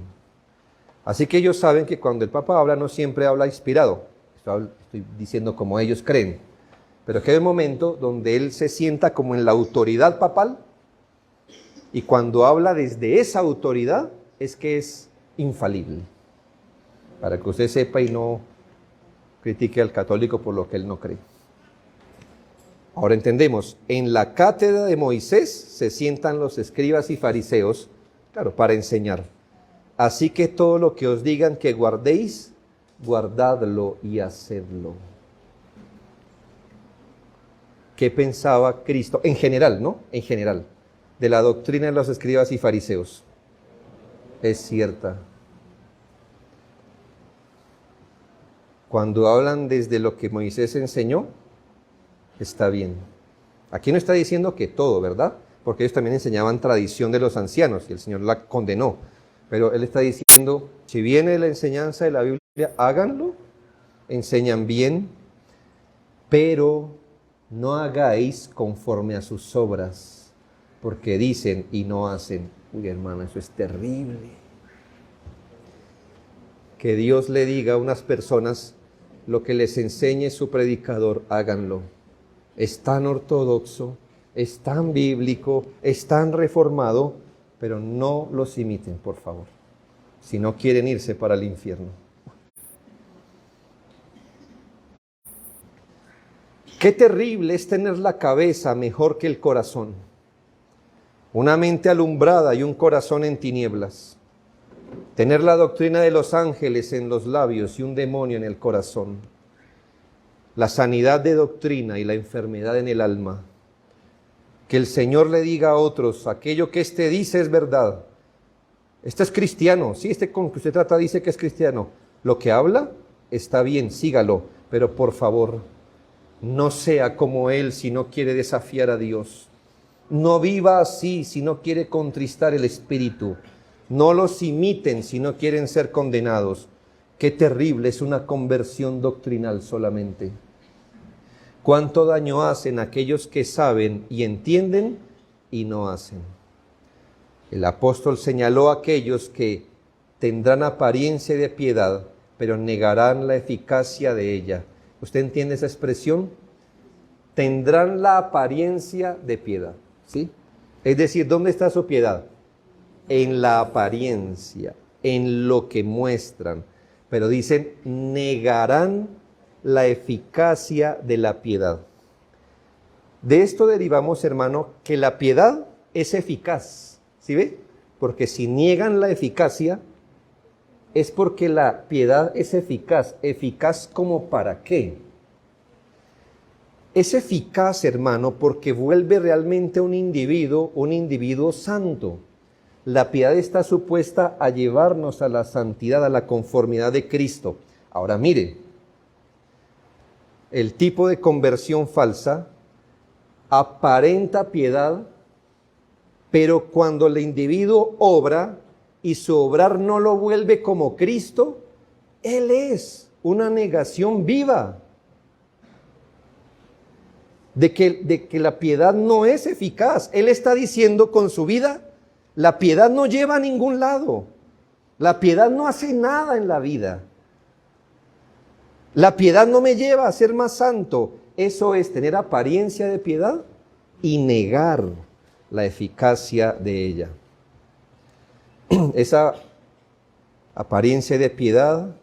Así que ellos saben que cuando el Papa habla no siempre habla inspirado. Estoy diciendo como ellos creen. Pero que hay un momento donde él se sienta como en la autoridad papal, y cuando habla desde esa autoridad es que es infalible. Para que usted sepa y no critique al católico por lo que él no cree. Ahora entendemos, en la cátedra de Moisés se sientan los escribas y fariseos, claro, para enseñar. Así que todo lo que os digan que guardéis, guardadlo y hacedlo. ¿Qué pensaba Cristo? En general, ¿no? En general, de la doctrina de los escribas y fariseos. Es cierta. Cuando hablan desde lo que Moisés enseñó, está bien. Aquí no está diciendo que todo, ¿verdad? Porque ellos también enseñaban tradición de los ancianos y el Señor la condenó. Pero Él está diciendo, si viene la enseñanza de la Biblia, háganlo, enseñan bien, pero no hagáis conforme a sus obras, porque dicen y no hacen. Uy, hermano, eso es terrible. Que Dios le diga a unas personas, lo que les enseñe su predicador, háganlo. Es tan ortodoxo, es tan bíblico, es tan reformado, pero no los imiten, por favor, si no quieren irse para el infierno. Qué terrible es tener la cabeza mejor que el corazón. Una mente alumbrada y un corazón en tinieblas. Tener la doctrina de los ángeles en los labios y un demonio en el corazón. La sanidad de doctrina y la enfermedad en el alma. Que el Señor le diga a otros, aquello que éste dice es verdad, Este es cristiano, sí, este con que usted trata dice que es cristiano. Lo que habla está bien, sígalo, pero por favor, no sea como él si no quiere desafiar a Dios. No viva así si no quiere contristar el Espíritu. No los imiten si no quieren ser condenados. Qué terrible es una conversión doctrinal solamente. Cuánto daño hacen aquellos que saben y entienden y no hacen. El apóstol señaló a aquellos que tendrán apariencia de piedad, pero negarán la eficacia de ella. ¿Usted entiende esa expresión? Tendrán la apariencia de piedad, ¿sí? Es decir, ¿dónde está su piedad? En la apariencia, en lo que muestran. Pero dicen, negarán la eficacia de la piedad. De esto derivamos, hermano, que la piedad es eficaz, ¿sí ve? Porque si niegan la eficacia, es porque la piedad es eficaz. ¿Eficaz como para qué? Es eficaz, hermano, porque vuelve realmente un individuo santo. La piedad está supuesta a llevarnos a la santidad, a la conformidad de Cristo. Ahora mire, el tipo de conversión falsa aparenta piedad, pero cuando el individuo obra y su obrar no lo vuelve como Cristo, él es una negación viva de que la piedad no es eficaz. Él está diciendo con su vida, la piedad no lleva a ningún lado. La piedad no hace nada en la vida. La piedad no me lleva a ser más santo. Eso es tener apariencia de piedad y negar la eficacia de ella. Esa apariencia de piedad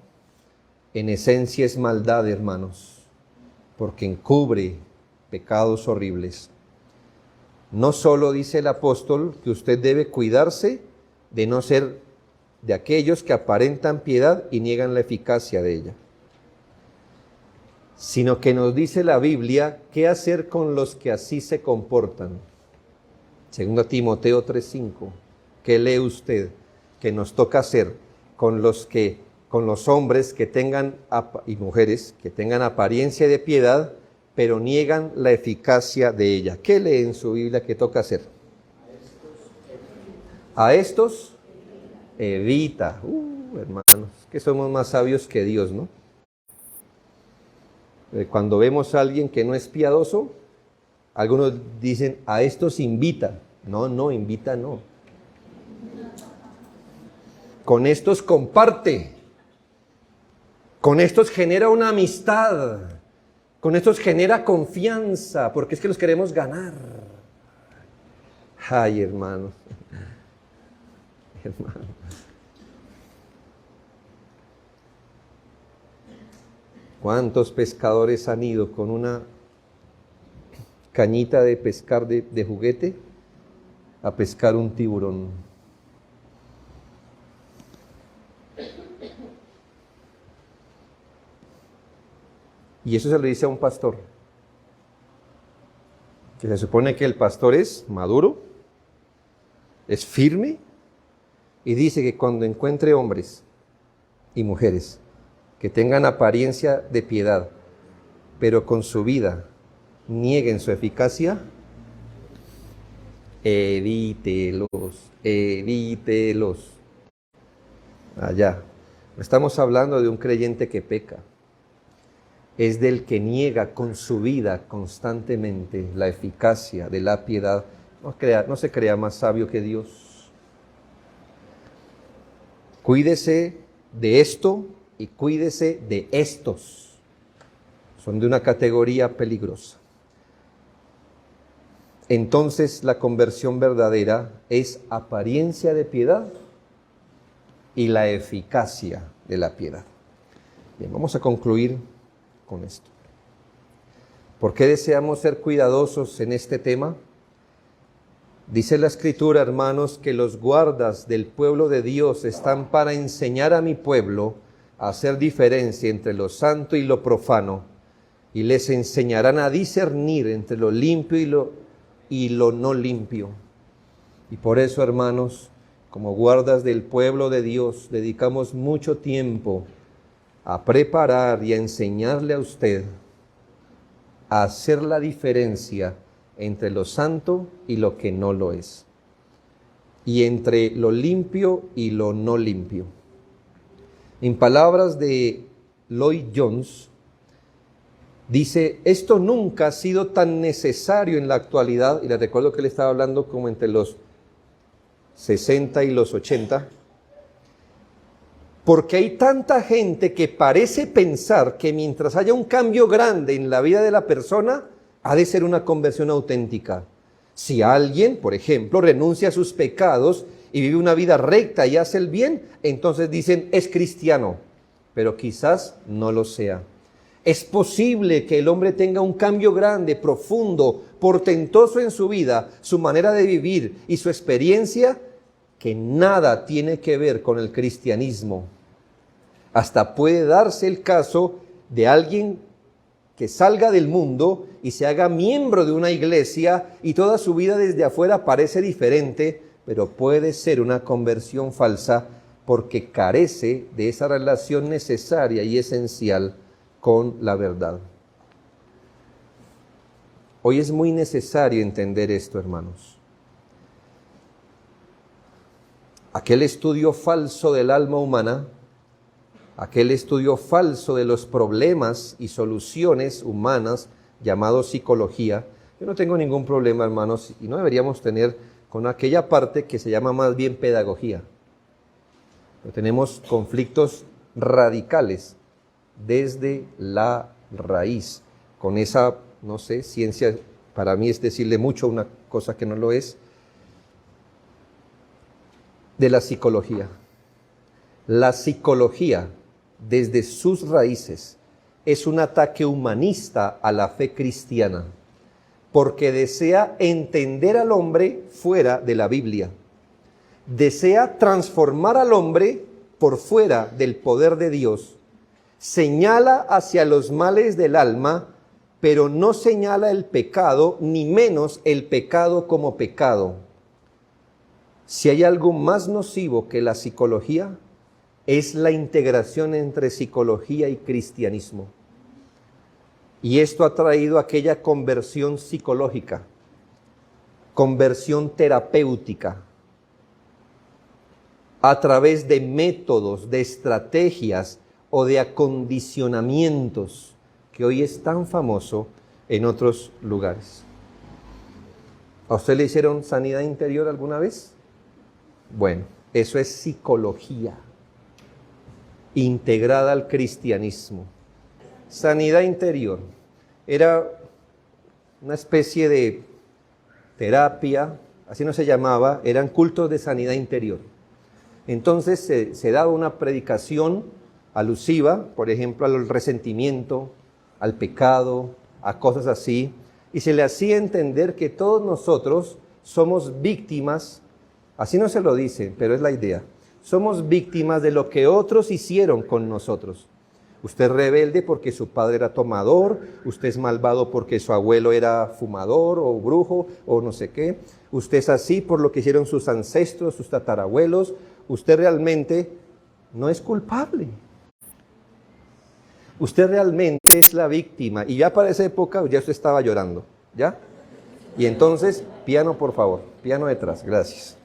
en esencia es maldad, hermanos, porque encubre pecados horribles. No solo dice el apóstol que usted debe cuidarse de no ser de aquellos que aparentan piedad y niegan la eficacia de ella, sino que nos dice la Biblia qué hacer con los que así se comportan. 2 Timoteo 3:5. ¿Qué lee usted que nos toca hacer con los hombres que tengan y mujeres que tengan apariencia de piedad, pero niegan la eficacia de ella? ¿Qué lee en su Biblia que toca hacer? A estos evita. Hermanos, que somos más sabios que Dios, ¿no? Cuando vemos a alguien que no es piadoso, algunos dicen, a estos invita. No, invita no. Con estos comparte. Con estos genera una amistad. Con estos genera confianza, porque es que los queremos ganar. Ay, hermanos. Hermanos. ¿Cuántos pescadores han ido con una cañita de pescar de juguete a pescar un tiburón? Y eso se lo dice a un pastor, que se supone que el pastor es maduro, es firme, y dice que cuando encuentre hombres y mujeres que tengan apariencia de piedad, pero con su vida nieguen su eficacia, evítelos. Allá. No estamos hablando de un creyente que peca. Es del que niega con su vida constantemente la eficacia de la piedad. No se crea más sabio que Dios. Cuídese de esto y cuídese de estos. Son de una categoría peligrosa. Entonces la conversión verdadera es apariencia de piedad y la eficacia de la piedad. Bien, vamos a concluir con esto. ¿Por qué deseamos ser cuidadosos en este tema? Dice la Escritura, hermanos, que los guardas del pueblo de Dios están para enseñar a mi pueblo a hacer diferencia entre lo santo y lo profano, y les enseñarán a discernir entre lo limpio y lo no limpio. Y por eso, hermanos, como guardas del pueblo de Dios, dedicamos mucho tiempo a preparar y a enseñarle a usted a hacer la diferencia entre lo santo y lo que no lo es, y entre lo limpio y lo no limpio. En palabras de Lloyd Jones, dice, esto nunca ha sido tan necesario en la actualidad, y les recuerdo que él estaba hablando como entre los 60 y los 80, porque hay tanta gente que parece pensar que mientras haya un cambio grande en la vida de la persona, ha de ser una conversión auténtica. Si alguien, por ejemplo, renuncia a sus pecados y vive una vida recta y hace el bien, entonces dicen, es cristiano, pero quizás no lo sea. Es posible que el hombre tenga un cambio grande, profundo, portentoso en su vida, su manera de vivir y su experiencia, que nada tiene que ver con el cristianismo. Hasta puede darse el caso de alguien que salga del mundo y se haga miembro de una iglesia y toda su vida desde afuera parece diferente, pero puede ser una conversión falsa porque carece de esa relación necesaria y esencial con la verdad. Hoy es muy necesario entender esto, hermanos. Aquel estudio falso del alma humana, aquel estudio falso de los problemas y soluciones humanas llamado psicología, yo no tengo ningún problema, hermanos, y no deberíamos tener con aquella parte que se llama más bien pedagogía. Pero tenemos conflictos radicales desde la raíz, con esa, no sé, ciencia, para mí es decirle mucho una cosa que no lo es, de la psicología. La psicología, desde sus raíces, es un ataque humanista a la fe cristiana, porque desea entender al hombre fuera de la Biblia. Desea transformar al hombre por fuera del poder de Dios. Señala hacia los males del alma, pero no señala el pecado, ni menos el pecado como pecado. Si hay algo más nocivo que la psicología, es la integración entre psicología y cristianismo. Y esto ha traído aquella conversión psicológica, conversión terapéutica, a través de métodos, de estrategias o de acondicionamientos, que hoy es tan famoso en otros lugares. ¿A usted le hicieron sanidad interior alguna vez? Bueno, eso es psicología integrada al cristianismo. Sanidad interior era una especie de terapia, así no se llamaba, eran cultos de sanidad interior. Entonces se daba una predicación alusiva, por ejemplo, al resentimiento, al pecado, a cosas así, y se le hacía entender que todos nosotros somos víctimas, así no se lo dice, pero es la idea, somos víctimas de lo que otros hicieron con nosotros. Usted es rebelde porque su padre era tomador, usted es malvado porque su abuelo era fumador o brujo o no sé qué, usted es así por lo que hicieron sus ancestros, sus tatarabuelos, usted realmente no es culpable. Usted realmente es la víctima. Y ya para esa época ya usted estaba llorando, ¿ya? Y entonces, piano por favor, piano detrás, gracias.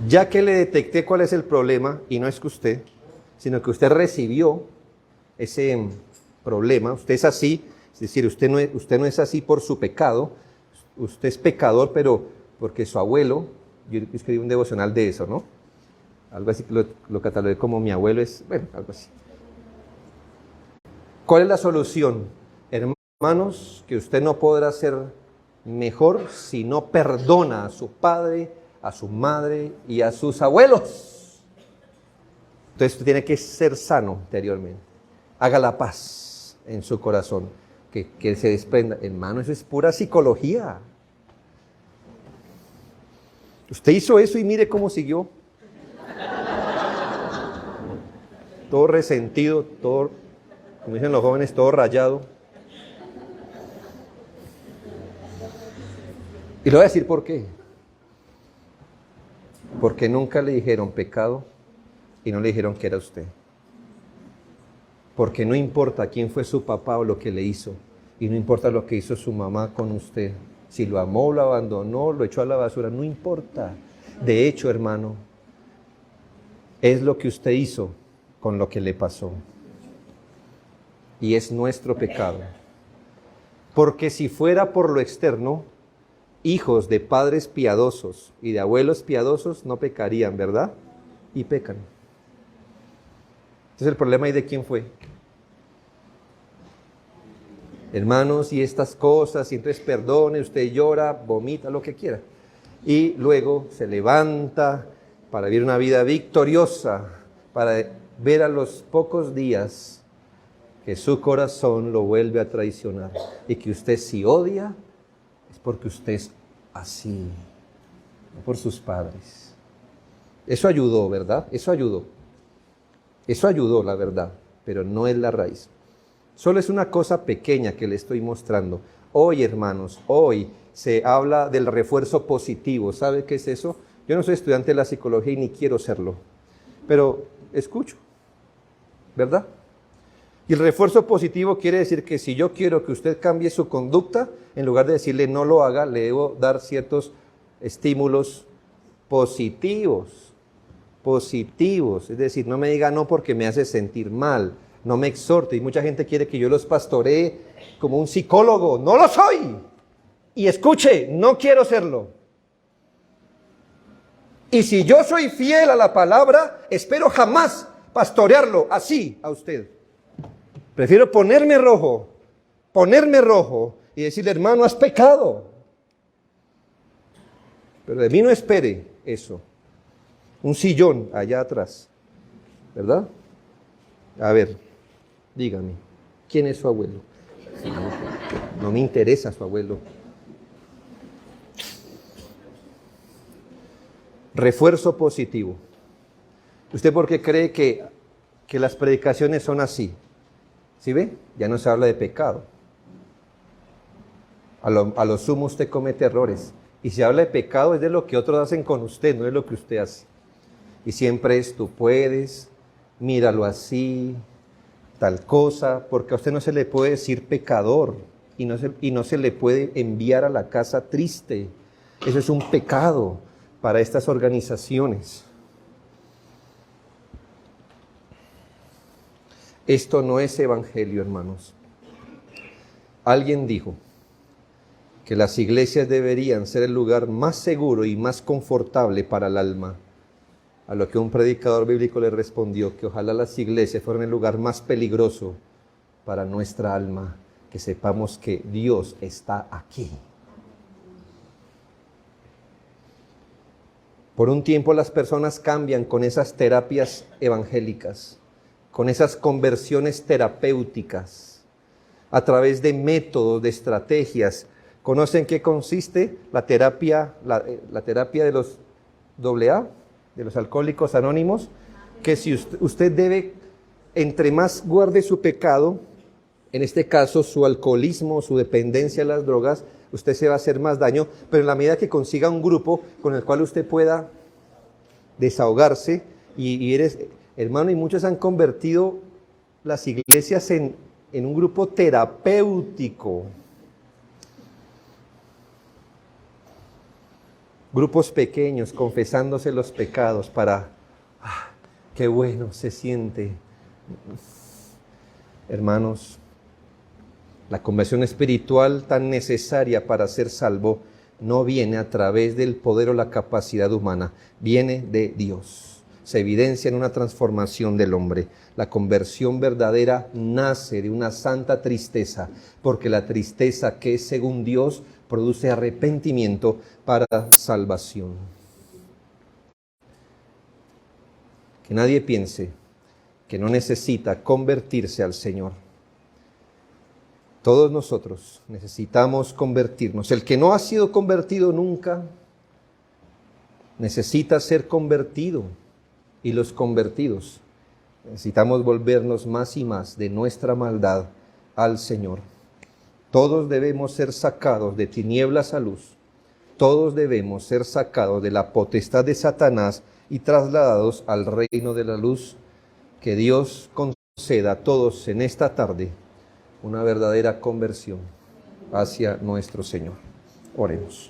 Ya que le detecté cuál es el problema, y no es que usted, sino que usted recibió ese problema, usted es así, es decir, usted no es así por su pecado, usted es pecador, pero porque su abuelo, yo escribí un devocional de eso, ¿no? Algo así que lo catalogué como mi abuelo es, bueno, algo así. ¿Cuál es la solución? Hermanos, que usted no podrá ser mejor si no perdona a su padre, a su madre y a sus abuelos. Entonces usted tiene que ser sano interiormente. Haga la paz en su corazón, que se desprenda. Hermano, eso es pura psicología. Usted hizo eso y mire cómo siguió. Todo resentido, todo, como dicen los jóvenes, todo rayado. Y le voy a decir por qué. Porque nunca le dijeron pecado y no le dijeron que era usted. Porque no importa quién fue su papá o lo que le hizo. Y no importa lo que hizo su mamá con usted. Si lo amó, lo abandonó, lo echó a la basura, no importa. De hecho, hermano, es lo que usted hizo con lo que le pasó. Y es nuestro pecado. Porque si fuera por lo externo, hijos de padres piadosos y de abuelos piadosos no pecarían, ¿verdad? Y pecan. Entonces el problema ahí de quién fue. Hermanos, y estas cosas, y entonces perdone, usted llora, vomita, lo que quiera. Y luego se levanta para vivir una vida victoriosa, para ver a los pocos días que su corazón lo vuelve a traicionar. Y que usted si odia, es porque usted es así, no por sus padres. Eso ayudó, ¿verdad? Eso ayudó. Eso ayudó, la verdad, pero no es la raíz. Solo es una cosa pequeña que le estoy mostrando. Hoy, hermanos, hoy se habla del refuerzo positivo. ¿Sabe qué es eso? Yo no soy estudiante de la psicología y ni quiero serlo, pero escucho, ¿verdad? Y el refuerzo positivo quiere decir que si yo quiero que usted cambie su conducta, en lugar de decirle no lo haga, le debo dar ciertos estímulos positivos. Positivos, es decir, no me diga no porque me hace sentir mal, no me exhorte. Y mucha gente quiere que yo los pastoree como un psicólogo. ¡No lo soy! Y escuche, no quiero serlo. Y si yo soy fiel a la palabra, espero jamás pastorearlo así a usted. Prefiero ponerme rojo y decirle, hermano, has pecado. Pero de mí no espere eso. Un sillón allá atrás, ¿verdad? A ver, dígame, ¿quién es su abuelo? No me interesa su abuelo. Refuerzo positivo. ¿Usted por qué cree que las predicaciones son así? ¿Sí ve? Ya no se habla de pecado. A lo sumo usted comete errores. Y si habla de pecado es de lo que otros hacen con usted, no es lo que usted hace. Y siempre es tú puedes, míralo así, tal cosa, porque a usted no se le puede decir pecador y no se le puede enviar a la casa triste. Eso es un pecado para estas organizaciones. Esto no es evangelio, hermanos. Alguien dijo que las iglesias deberían ser el lugar más seguro y más confortable para el alma. A lo que un predicador bíblico le respondió que ojalá las iglesias fueran el lugar más peligroso para nuestra alma, que sepamos que Dios está aquí. Por un tiempo las personas cambian con esas terapias evangélicas, con esas conversiones terapéuticas, a través de métodos, de estrategias. ¿Conocen qué consiste la terapia de los AA, de los alcohólicos anónimos? Que si usted debe, entre más guarde su pecado, en este caso su alcoholismo, su dependencia a las drogas, usted se va a hacer más daño, pero en la medida que consiga un grupo con el cual usted pueda desahogarse, y eres, hermano, y muchos han convertido las iglesias en un grupo terapéutico. Grupos pequeños confesándose los pecados para, qué bueno se siente. Hermanos, la conversión espiritual tan necesaria para ser salvo no viene a través del poder o la capacidad humana, viene de Dios. Se evidencia en una transformación del hombre. La conversión verdadera nace de una santa tristeza, porque la tristeza que es según Dios produce arrepentimiento para salvación. Que nadie piense que no necesita convertirse al Señor. Todos nosotros necesitamos convertirnos. El que no ha sido convertido nunca necesita ser convertido. Y los convertidos necesitamos volvernos más y más de nuestra maldad al Señor. Todos debemos ser sacados de tinieblas a luz. todos debemos ser sacados de la potestad de Satanás y trasladados al reino de la luz. Que Dios conceda a todos en esta tarde una verdadera conversión hacia nuestro Señor. Oremos.